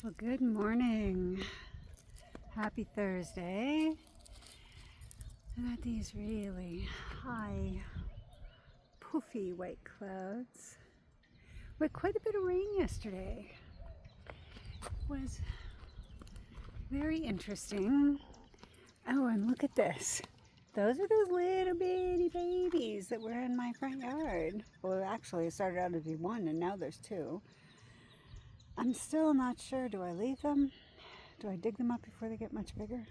Well, good morning. Happy Thursday. I got these really high, poofy white clouds. We had quite a bit of rain yesterday. It was very interesting. Oh, and look at this. Those are those little bitty babies that were in my front yard. Well, actually, it started out to be one, and now there's two. I'm still not sure. Do I leave them? Do I dig them up before they get much bigger?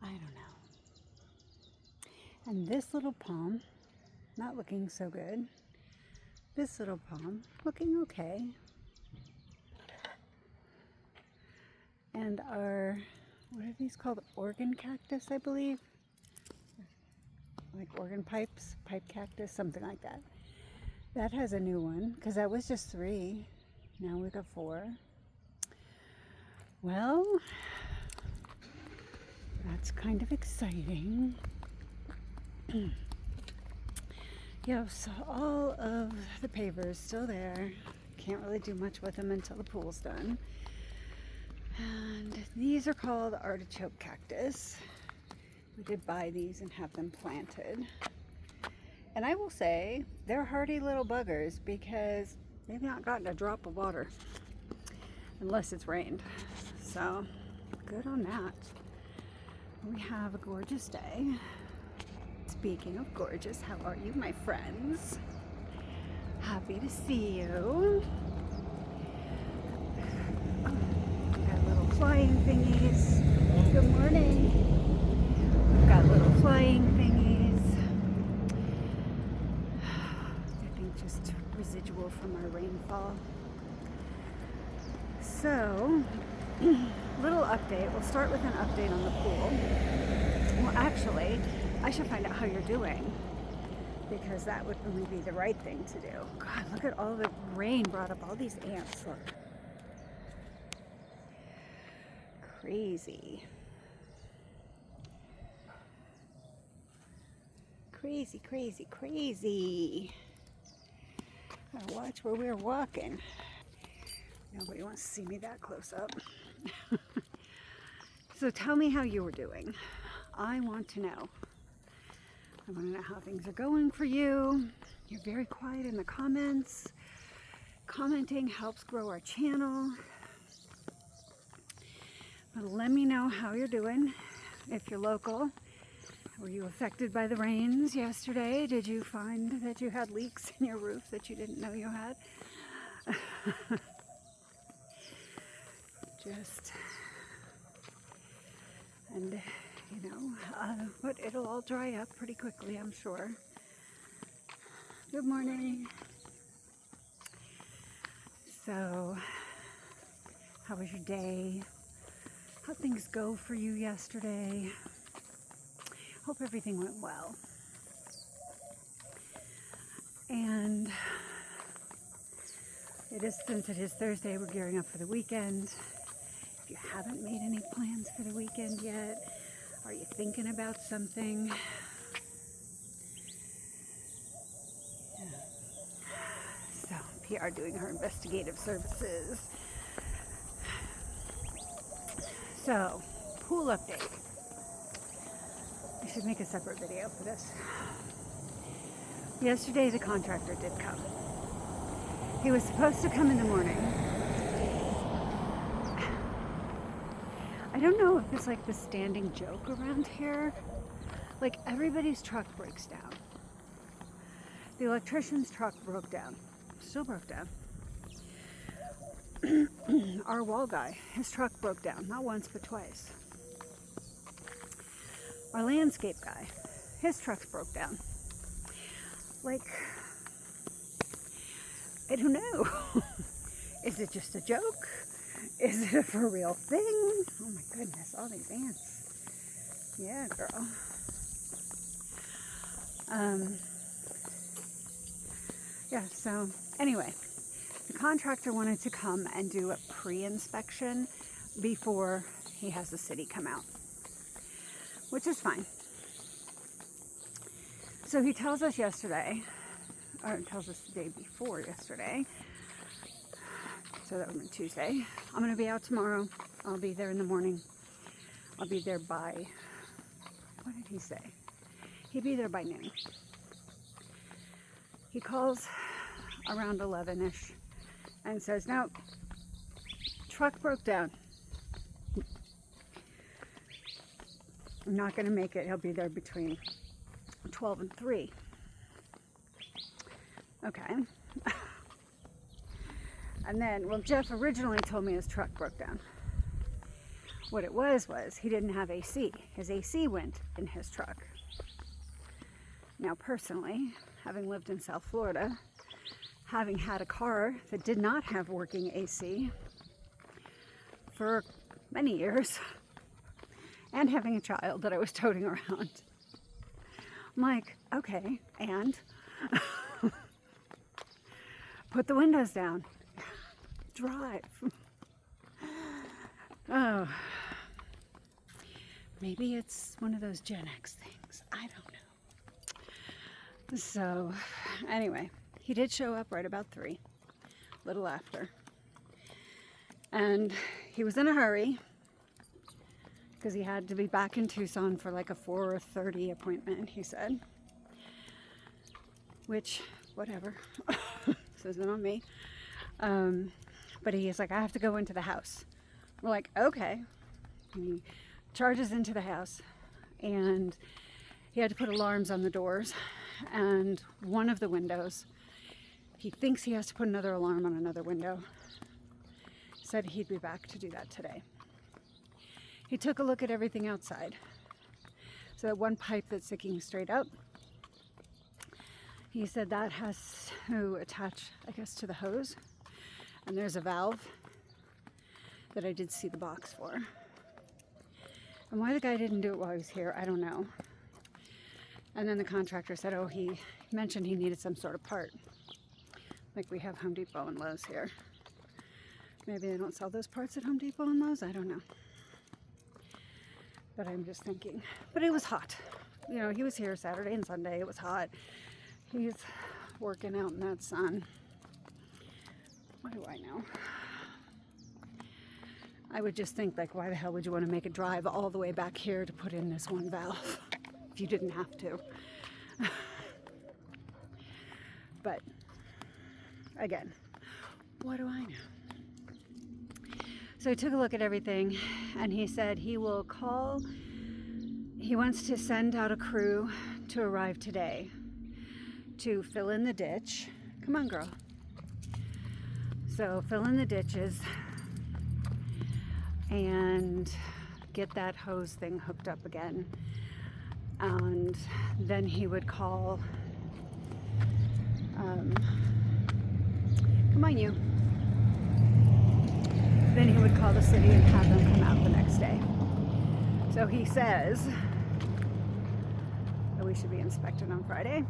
I don't know. And this little palm, not looking so good. This little palm, looking okay. And our, what are these called? Organ cactus, I believe. Like organ pipes, pipe cactus, something like that. That has a new one, because that was just 3. Now we got 4. Well, that's kind of exciting. Yeah, so all of the pavers still there. Can't really do much with them until the pool's done. And these are called artichoke cactus. We did buy these and have them planted. And I will say, they're hardy little buggers because they've not gotten a drop of water unless it's rained. So, good on that. We have a gorgeous day. Speaking of gorgeous, how are you, my friends? Happy to see you. Oh, we got little flying thingies. Good morning. We've got little flying thingies. I think just residual from our rainfall. So, little update. We'll start with an update on the pool. Well, actually, I should find out how you're doing, because that would really be the right thing to do. God, look at all the rain brought up all these ants. Look. Crazy. Crazy, crazy, crazy. Gotta watch where we're walking. Nobody wants to see me that close up. So tell me how you were doing. I want to know. I want to know how things are going for you. You're very quiet in the comments. Commenting helps grow our channel. But let me know how you're doing. If you're local, were you affected by the rains yesterday? Did you find that you had leaks in your roof that you didn't know you had? And you know, but it'll all dry up pretty quickly, I'm sure. Good morning. So, how was your day? How'd things go for you yesterday? Hope everything went well. And since it is Thursday, we're gearing up for the weekend. If you haven't made any plans for the weekend yet, are you thinking about something? Yeah. So, Pyaar doing her investigative services. So, pool update. I should make a separate video for this. Yesterday, the contractor did come. He was supposed to come in the morning. I don't know if it's like the standing joke around here. Like, everybody's truck breaks down. The electrician's truck broke down. Still broke down. Our wall guy, his truck broke down. Not once, but twice. Our landscape guy, his trucks broke down. Like, I don't know. Is it just a joke? Is it a for real thing? Oh my goodness, all these ants. Yeah, girl. Yeah, so anyway, the contractor wanted to come and do a pre-inspection before he has the city come out, which is fine. So he tells us yesterday, or tells us the day before yesterday, So that was Tuesday. I'm going to be out tomorrow. I'll be there in the morning. I'll be there by, what did he say? He'd be there by noon. He calls around 11-ish and says, no, truck broke down. I'm not going to make it. He'll be there between 12 and 3. Okay. And then, well, Jeff originally told me his truck broke down. What it was he didn't have AC. His AC went in his truck. Now, personally, having lived in South Florida, having had a car that did not have working AC for many years, and having a child that I was toting around, I'm like, okay, and put the windows down. Drive. Oh, maybe it's one of those Gen X things. I don't know. So, anyway, he did show up right about 3, a little after. And he was in a hurry because he had to be back in Tucson for like a 4:30 appointment, he said. Which, whatever. This isn't on me. But he's like, I have to go into the house. We're like, okay. And he charges into the house, and he had to put alarms on the doors and one of the windows. He thinks he has to put another alarm on another window. Said he'd be back to do that today. He took a look at everything outside. So that one pipe that's sticking straight up, he said that has to attach, I guess, to the hose. And there's a valve that I did see the box for. And why the guy didn't do it while he was here, I don't know. And then the contractor said, oh, he mentioned he needed some sort of part. Like we have Home Depot and Lowe's here. Maybe they don't sell those parts at Home Depot and Lowe's, I don't know. But I'm just thinking. But it was hot. You know, he was here Saturday and Sunday. It was hot. He's working out in that sun. What do I know? I would just think, like, why the hell would you want to make a drive all the way back here to put in this one valve if you didn't have to? But, again, what do I know? So he took a look at everything, and he said he will call. He wants to send out a crew to arrive today to fill in the ditch. Come on, girl. So fill in the ditches and get that hose thing hooked up again. And then he would call, come on you. Then he would call the city and have them come out the next day. So he says that we should be inspected on Friday.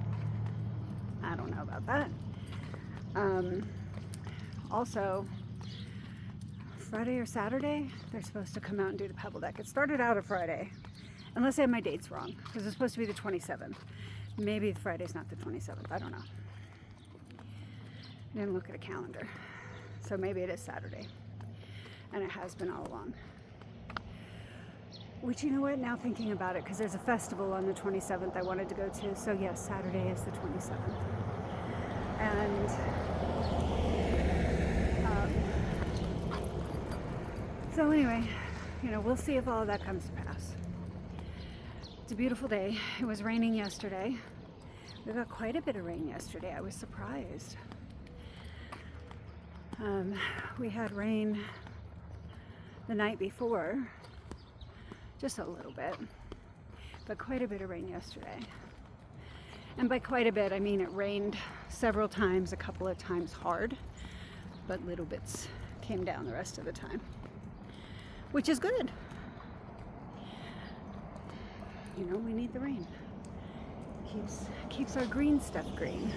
I don't know about that. Also, Friday or Saturday, they're supposed to come out and do the pebble deck. It started out a Friday, unless I have my dates wrong, because it's supposed to be the 27th. Maybe Friday's not the 27th, I don't know. I didn't look at a calendar. So maybe it is Saturday. And it has been all along. Which, you know what, now thinking about it, because there's a festival on the 27th I wanted to go to, so yes, Saturday is the 27th. And so anyway, you know, we'll see if all of that comes to pass. It's a beautiful day. It was raining yesterday. We got quite a bit of rain yesterday. I was surprised. We had rain the night before, just a little bit, but quite a bit of rain yesterday. And by quite a bit, I mean it rained several times, a couple of times hard, but little bits came down the rest of the time, which is good. You know, we need the rain. Keeps our green stuff green.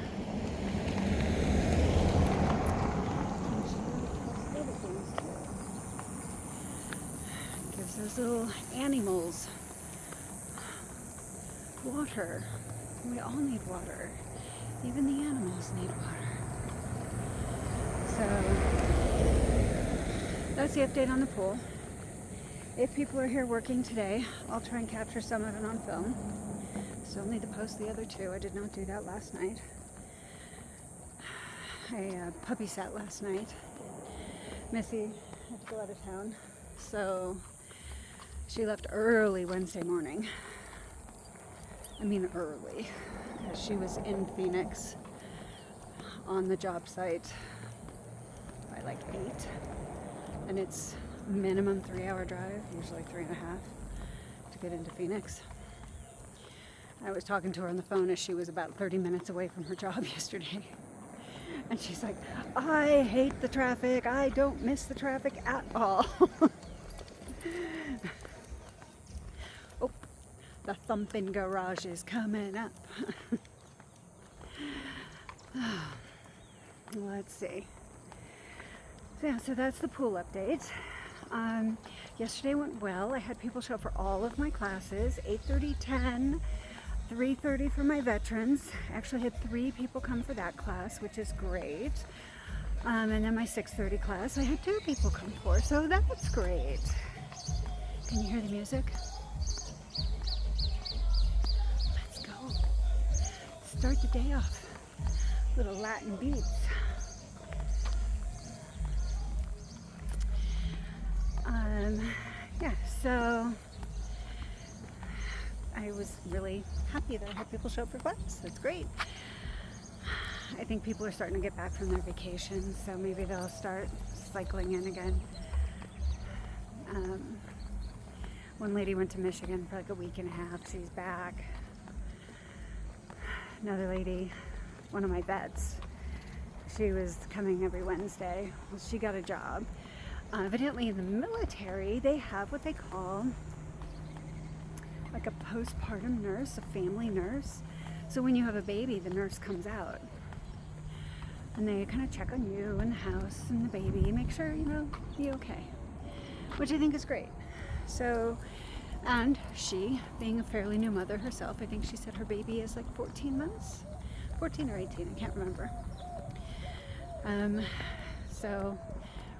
Gives those little animals water. We all need water. Even the animals need water. So that's the update on the pool. If people are here working today, I'll try and capture some of it on film. Still need to post the other two. I did not do that last night. I puppy sat last night. Missy had to go out of town, so she left early Wednesday morning. I mean early, because she was in Phoenix on the job site by like 8, and it's minimum 3-hour drive, usually 3.5, to get into Phoenix. I was talking to her on the phone as she was about 30 minutes away from her job yesterday. And she's like, I hate the traffic. I don't miss the traffic at all. Oh, the thumping garage is coming up. Let's see. So that's the pool update. Yesterday went well. I had people show up for all of my classes, 8:30, 10, 3:30 for my veterans. Actually had 3 people come for that class, which is great. And then my 6:30 class, I had 2 people come for, so that's great. Can you hear the music? Let's go. Start the day off. Little Latin beats. Yeah, so I was really happy that I had people show up for class. That's great. I think people are starting to get back from their vacations, so maybe they'll start cycling in again. One lady went to Michigan for like a week and a half. She's back. Another lady, one of my vets, she was coming every Wednesday. Well, she got a job. Evidently in the military, they have what they call like a postpartum nurse, a family nurse. So when you have a baby, the nurse comes out and they kind of check on you and the house and the baby, make sure, you're okay, which I think is great. So, and she, being a fairly new mother herself, I think she said her baby is like 14 months, 14 or 18, I can't remember. So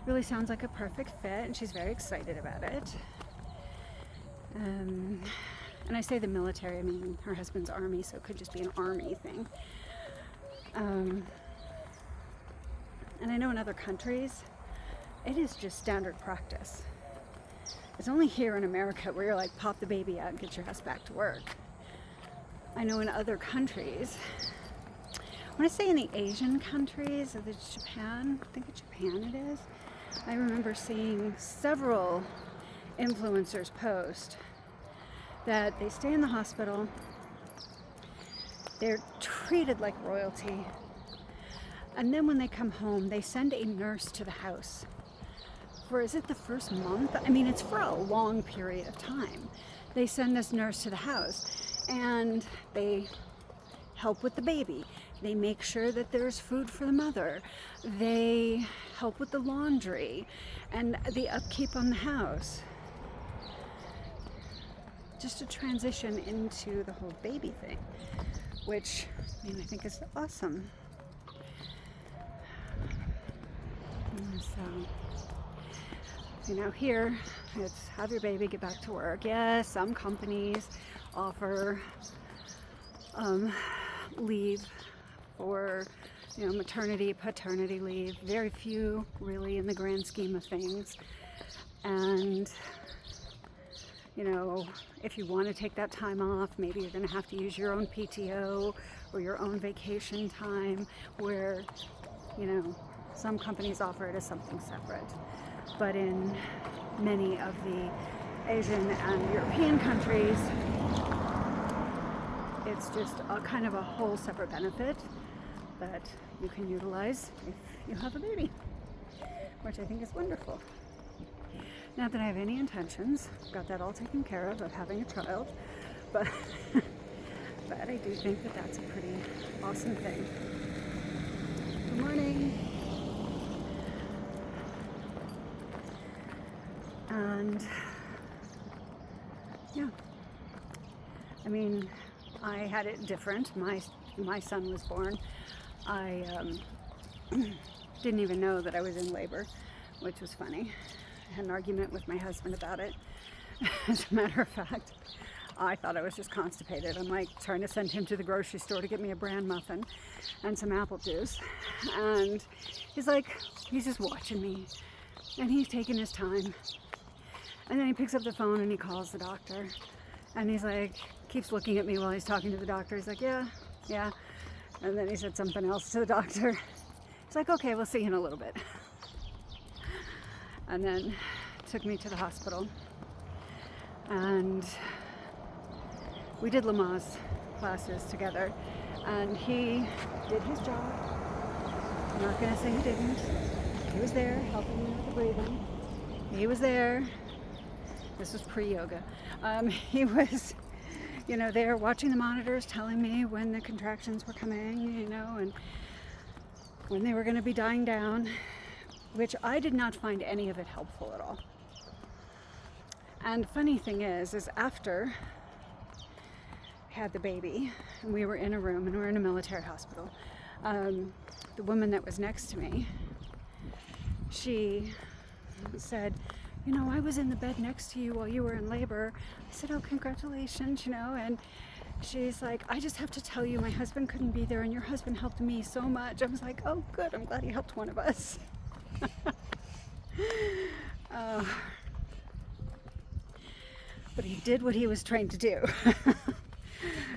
really sounds like a perfect fit, and she's very excited about it. And I say the military, I mean her husband's army, so it could just be an army thing. And I know in other countries, it is just standard practice. It's only here in America where you're like, pop the baby out and get your ass back to work. I know in other countries, I want to say in the Asian countries, of Japan, I think it's Japan it is, I remember seeing several influencers post that they stay in the hospital, they're treated like royalty, and then when they come home, they send a nurse to the house for, is it the first month? I mean, it's for a long period of time. They send this nurse to the house and they help with the baby. They make sure that there's food for the mother. They help with the laundry and the upkeep on the house. Just to transition into the whole baby thing, which I think is awesome. So, here it's have your baby, get back to work. Yes, some companies offer leave for maternity, paternity leave. Very few really in the grand scheme of things. And if you want to take that time off, maybe you're going to have to use your own PTO or your own vacation time, where some companies offer it as something separate. But in many of the Asian and European countries, it's just a kind of a whole separate benefit that you can utilize if you have a baby, which I think is wonderful. Not that I have any intentions, got that all taken care of having a child, but but I do think that that's a pretty awesome thing. Good morning. And yeah, I had it different. My son was born. I didn't even know that I was in labor which was funny. I had an argument with my husband about it. As a matter of fact, I thought I was just constipated. I'm like trying to send him to the grocery store to get me a bran muffin and some apple juice. And he's just watching me and he's taking his time. And then he picks up the phone and he calls the doctor. And he's like, keeps looking at me while he's talking to the doctor. He's like, yeah. And then he said something else to the doctor. He's like, okay, we'll see you in a little bit. And then took me to the hospital. And we did Lamaze classes together. And he did his job. I'm not going to say he didn't. He was there helping me with the breathing. He was there. This was pre-yoga. He was, there watching the monitors, telling me when the contractions were coming, and when they were going to be dying down, which I did not find any of it helpful at all. And funny thing is after I had the baby, and we were in a room, and we're in a military hospital, the woman that was next to me, she said, I was in the bed next to you while you were in labor. I said, oh, congratulations, and she's like, I just have to tell you, my husband couldn't be there and your husband helped me so much. I was like, oh, good, I'm glad he helped one of us. But he did what he was trained to do.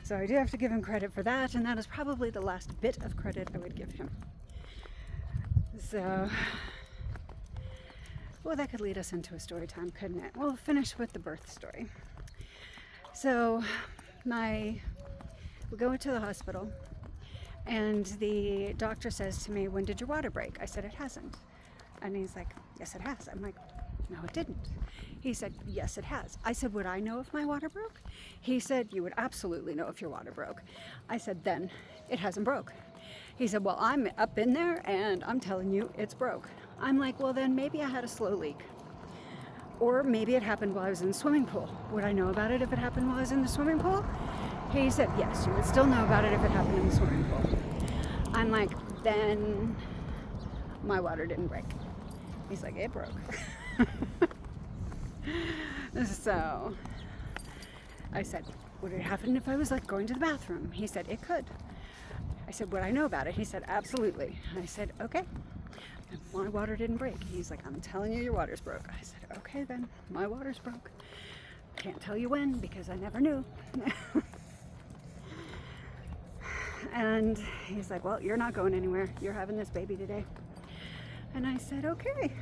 So I do have to give him credit for that, and that is probably the last bit of credit I would give him. So, well, that could lead us into a story time, couldn't it? We'll finish with the birth story. So, we go into the hospital, and the doctor says to me, when did your water break? I said, it hasn't. And he's like, yes, it has. I'm like, no, it didn't. He said, yes, it has. I said, would I know if my water broke? He said, you would absolutely know if your water broke. I said, then it hasn't broke. He said, well, I'm up in there and I'm telling you it's broke. I'm like, well, then maybe I had a slow leak. Or maybe it happened while I was in the swimming pool. Would I know about it if it happened while I was in the swimming pool? He said, yes, you would still know about it if it happened in the swimming pool. I'm like, then my water didn't break. He's like, it broke. So I said, would it happen if I was going to the bathroom? He said, it could. I said, would I know about it? He said, absolutely. I said, okay. And my water didn't break. He's like, I'm telling you, your water's broke. I said, okay then, my water's broke. Can't tell you when because I never knew. And he's like, well, you're not going anywhere. You're having this baby today. And I said, okay.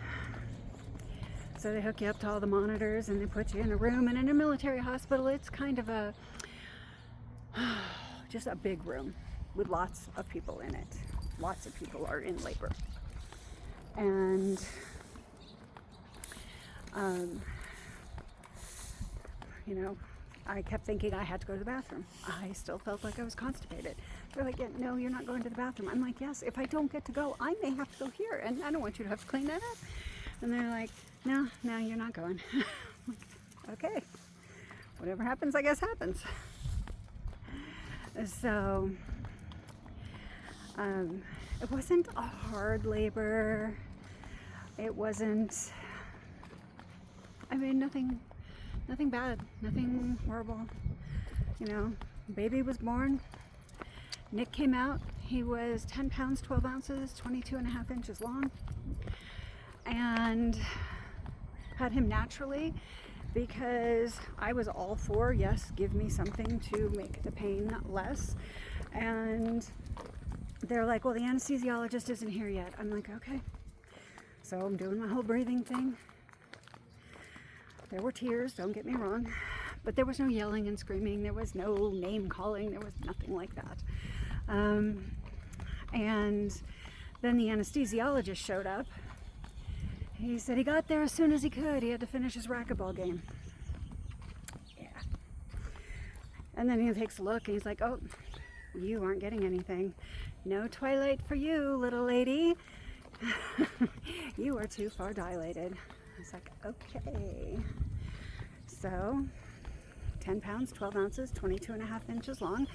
So they hook you up to all the monitors and they put you in a room. And in a military hospital, it's kind of just a big room with lots of people in it. Lots of people are in labor. And I kept thinking I had to go to the bathroom. I still felt like I was constipated. They're like, yeah, no, you're not going to the bathroom. I'm like, yes, if I don't get to go, I may have to go here, and I don't want you to have to clean that up. And they're like, no, you're not going. I'm like, okay, whatever happens, I guess happens. So, it wasn't a hard labor. It wasn't, nothing bad, nothing horrible. Baby was born. Nick came out. He was 10 pounds, 12 ounces, 22.5 inches long. And had him naturally because I was all for, yes, give me something to make the pain less. And they're like, well, the anesthesiologist isn't here yet. I'm like, okay. So I'm doing my whole breathing thing. There were tears, don't get me wrong, but there was no yelling and screaming. There was no name calling. There was nothing like that. And then the anesthesiologist showed up. He said he got there as soon as he could. He had to finish his racquetball game. Yeah. And then he takes a look and he's like, oh, you aren't getting anything. No twilight for you, little lady. You are too far dilated. I was like, okay. So, 10 pounds, 12 ounces, 22.5 inches long,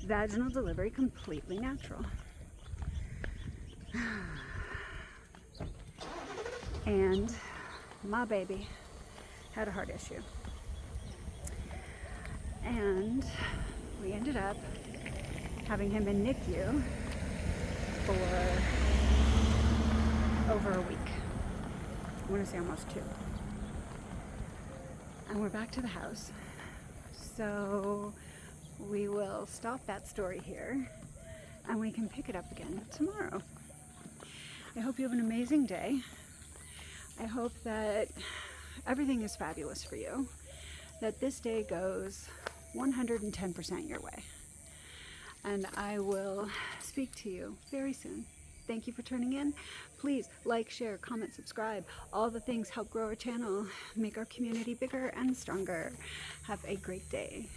vaginal delivery, completely natural. And my baby had a heart issue. And we ended up having him in NICU for over a week. I want to say almost 2. And we're back to the house. So we will stop that story here and we can pick it up again tomorrow. I hope you have an amazing day. I hope that everything is fabulous for you, that this day goes 110% your way. And I will speak to you very soon. Thank you for tuning in. Please like, share, comment, subscribe. All the things help grow our channel, make our community bigger and stronger. Have a great day.